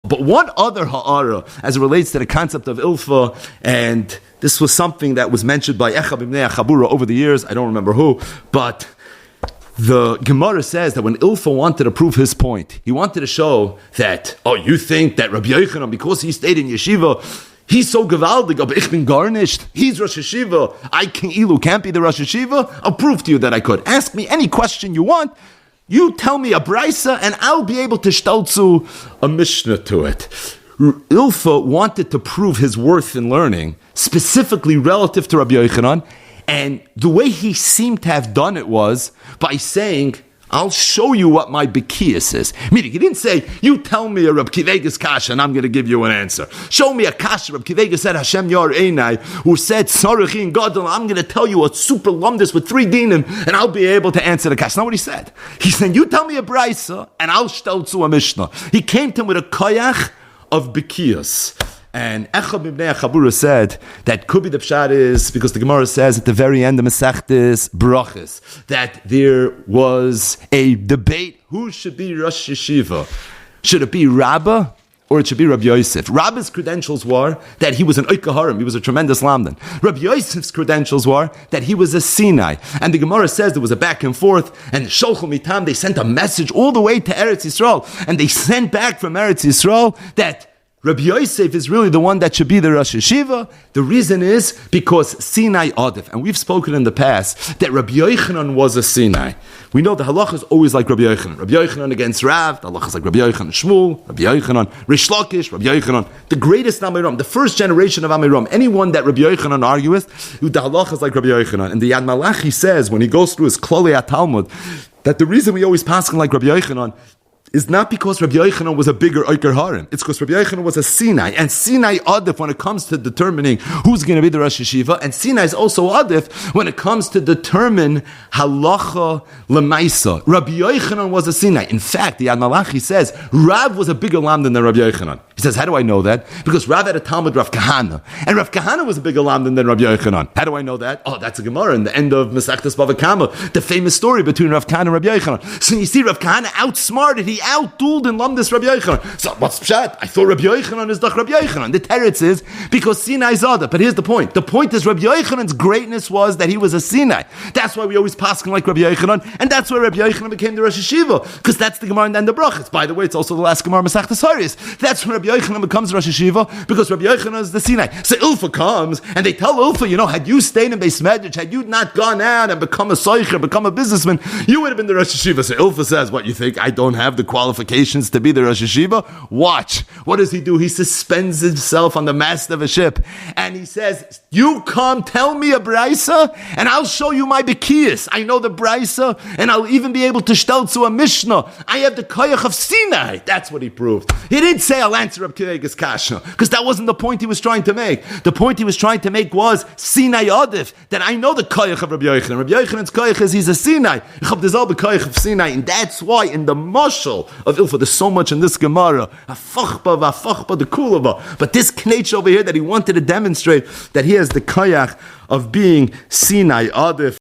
But one other ha'ara, as it relates to the concept of ilfa, and this was something that was mentioned by Echab ibn Chabura over the years, I don't remember who, but the Gemara says that when Ilfa wanted to prove his point, he wanted to show that, you think that Rabbi Yochanan, because he stayed in yeshiva, he's so gewaldig, aber ich bin garnished, he's Rosh Hashiva, can't be the Rosh Hashiva, I'll prove to you that I could. Ask me any question you want, you tell me a brisa, and I'll be able to stelzu a mishnah to it. Ilfa wanted to prove his worth in learning, specifically relative to Rabbi Yochanan, and the way he seemed to have done it was by saying, I'll show you what my Bekias is. Meaning, he didn't say, you tell me a Reb Kivegas kasha and I'm going to give you an answer. Show me a kasha. Reb Kivegas said, Hashem Yar Einai, who said, Sarachin Gadol, I'm going to tell you a super lumdus with 3 dinim and I'll be able to answer the kasha. That's not what he said. He said, you tell me a brisa and I'll stelzu a mishnah. He came to him with a koyach of Bekias. And Echab ibn Chabura said that could be the pshat is because the Gemara says at the very end of Masechtes Brachos that there was a debate who should be Rosh Yeshiva. Should it be Rabbah or it should be Rabbi Yosef? Rabbah's credentials were that he was an Oikaharim, he was a tremendous lamdan. Rabbi Yosef's credentials were that he was a Sinai. And the Gemara says there was a back and forth, and Sholchel Mitam, they sent a message all the way to Eretz Yisrael, and they sent back from Eretz Yisrael that Rabbi Yosef is really the one that should be the Rosh Hashiva. The reason is because Sinai Adif. And we've spoken in the past that Rabbi Yochanan was a Sinai. We know the halacha is always like Rabbi Yochanan. Rabbi Yochanan against Rav, the halacha is like Rabbi Yochanan Shmuel, Rabbi Yochanan Rish Lakish, Rabbi Yochanan, the greatest Amiram, the first generation of Amiram. Anyone that Rabbi Yochanan argues with, the halacha is like Rabbi Yochanan. And the Yad Malachi says, when he goes through his Klolei Talmud, that the reason we always pass like Rabbi Yochanan is not because Rabbi Yochanan was a bigger Oker Harim. It's because Rabbi Yochanan was a Sinai. And Sinai Adif when it comes to determining who's going to be the Rosh Hashiva. And Sinai is also Adif when it comes to determine Halacha Lemaisa. Rabbi Yochanan was a Sinai. In fact, the Yad Malachi says, Rav was a bigger lam than Rabbi Yochanan. He says, how do I know that? Because Rav had a Talmud Rav Kahana. And Rav Kahana was a bigger lam than Rabbi Yochanan. How do I know that? Oh, that's a Gemara in the end of Masechtas Bava Kama. The famous story between Rav Kahana and Rabbi Yochanan. So you see, Rav Kahana outsmarted, he outdueled and lumdus Rabbi Yochanan. So what's pshat? I thought Rabbi Yochanan is the Rabbi Yochanan. The teretz is because Sinai Zada. But here's the point. The point is Rabbi Yochanan's greatness was that he was a Sinai. That's why we always pass him like Rabbi Yochanan, and that's why Rabbi Yochanan became the Rosh Hashiva, because that's the Gemara and then the Brachas. By the way, it's also the last Gemara Masechtas Haris. That's when Rabbi Yochanan becomes Rosh Hashiva, because Rabbi Yochanan is the Sinai. So Ilfa comes, and they tell Ilfa, had you stayed in Beis Medrash, had you not gone out and become a soicher, become a businessman, you would have been the Rosh Hashiva. So Ilfa says, what, you think I don't have the qualifications to be the Rosh Hashiva? Watch. What does he do? He suspends himself on the mast of a ship, and he says, you come tell me a brisa, and I'll show you my Bekias. I know the brisa, and I'll even be able to stel to a Mishnah. I have the koyach of Sinai. That's what he proved. He didn't say, I'll answer Reb Kivegas kasha, because that wasn't the point he was trying to make. The point he was trying to make was Sinai Adif, that I know the koyach of Rabbi Yochanan. Rabbi Yochanan's koyach is he's a Sinai. Ich hab the selbe koyach of Sinai, and that's why in the mashal of Ilfa, there's so much in this Gemara, the kulava. But this knetch over here that he wanted to demonstrate that he has the koyach of being Sinai Adif.